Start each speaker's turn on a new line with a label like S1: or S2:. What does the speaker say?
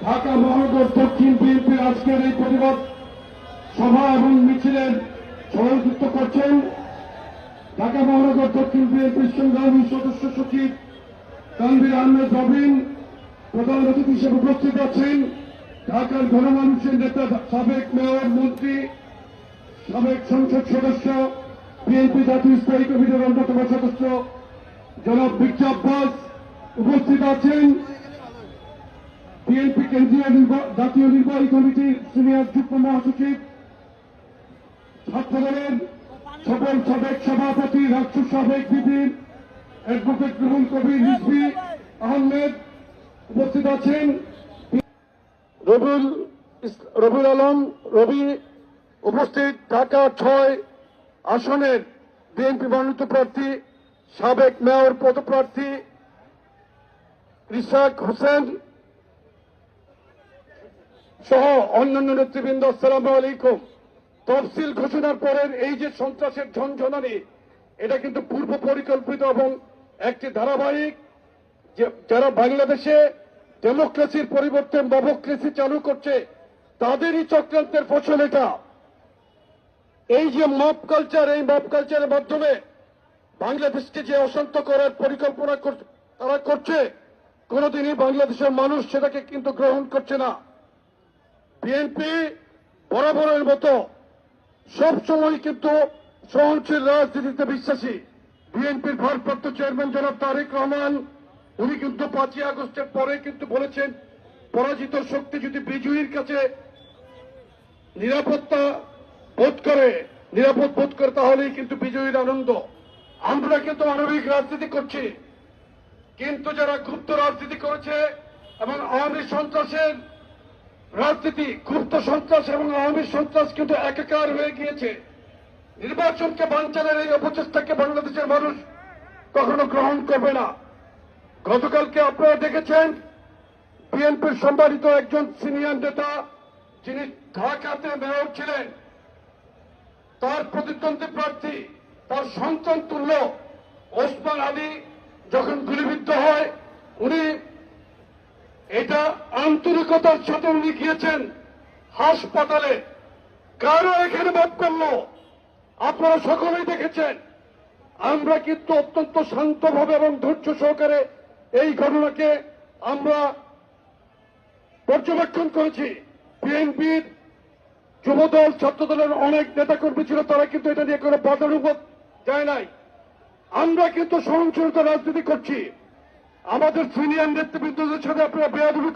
S1: ঢাকা মহানগর দক্ষিণ বিএনপির আজকের এই প্রতিবাদ সভা এবং মিছিলের সভাপতিত্ব করছেন ঢাকা মহানগর দক্ষিণ বিএনপির সংগ্রামী সদস্য সচিব তানভীর আহমেদ রবিন। প্রধান অতিথি হিসেবে উপস্থিত আছেন ঢাকার গণমানুষের নেতা, সাবেক মেয়র, মন্ত্রী, সাবেক সংসদ সদস্য, বিএনপি জাতীয় স্থায়ী কমিটির অন্যতম সদস্য জনাব মির্জা আব্বাস। উপস্থিত আছেন বিএনপি কেন্দ্রীয় জাতীয় নির্বাহী কমিটির সিনিয়র যুগ্ম মহাসচিব, ছাত্রদলের সকল সাবেক সভাপতি, রাষ্ট্র সাবেক বিপিন অ্যাডভোকেট রুহুল কবির রিজভী আহমেদ। উপস্থিত আছেন রবিউল আলম রবি। উপস্থিত ঢাকা ৬ আসনের বিএনপি মনোনীত প্রার্থী, সাবেক মেয়র পদপ্রার্থী ইশাক হোসেন সহ অন্যান্য নেতৃবৃন্দ, আসসালামু আলাইকুম। তফসিল ঘোষণার পরের এই যে সন্ত্রাসের ঝনঝনানি, এটা কিন্তু পূর্ব পরিকল্পিত এবং একটি ধারাবাহিক। যারা বাংলাদেশে ডেমোক্রেসির পরিবর্তে মবক্রেসি চালু করছে, তাদেরই চক্রান্তের ফসল এটা। এই যে মব কালচার, এই মব কালচারের মাধ্যমে বাংলাদেশকে যে অশান্ত করার পরিকল্পনা তারা করছে, কোনদিনই বাংলাদেশের মানুষ সেটাকে কিন্তু গ্রহণ করছে না। বিএনপি বরাবরের মতো সবসময় কিন্তু সহনশীল রাজনীতিতে বিশ্বাসী। বিএনপির ভারপ্রাপ্ত চেয়ারম্যান জনাব তারেক রহমান, উনি কিন্তু 5ই আগস্টের পরে কিন্তু বলেছেন, পরাজিত শক্তি যদি বিজয়ীর কাছে নিরাপদ বোধ করে তাহলেই কিন্তু বিজয়ীর আনন্দ। আমরা কিন্তু মানবিক রাজনীতি করছি, কিন্তু যারা গুপ্ত রাজনীতি করেছে এবং আওয়ামী সন্ত্রাসের রাজনীতি, গুপ্ত সন্ত্রাস এবং আওয়ামী সন্ত্রাস কিন্তু একাকার হয়ে গিয়েছে। নির্বাচনকে বানচালের এই অপচেষ্টাকে বাংলাদেশের মানুষ কখনো গ্রহণ করবে না। গতকালকে আপনারা দেখেছেন বিএনপির সম্মানিত একজন সিনিয়র নেতা, যিনি ঢাকাতে মেয়র ছিলেন, তার প্রতিদ্বন্দ্বী প্রার্থী, তার সন্তান তুল্য ওসমান আলী যখন গুলিবিদ্ধ হয়, উনি এটা আন্তরিকতার সাথে উনি গিয়েছেন হাসপাতালে। কারো এখানে মাপ করল, আপনারা সকলেই দেখেছেন। আমরা কিন্তু অত্যন্ত শান্তভাবে এবং ধৈর্য সহকারে এই ঘটনাকে আমরা পর্যবেক্ষণ করেছি। বিএনপির যুবদল, ছাত্রদলের অনেক নেতাকর্মী ছিল, তারা কিন্তু এটা নিয়ে কোনো বাধানুবাদ যায় নাই। আমরা কিন্তু সহনশীলতা রাজনীতি করছি। আমাদের সিনিয়র নেতৃবৃন্দদের সাথে আপনারা বেয়াদবি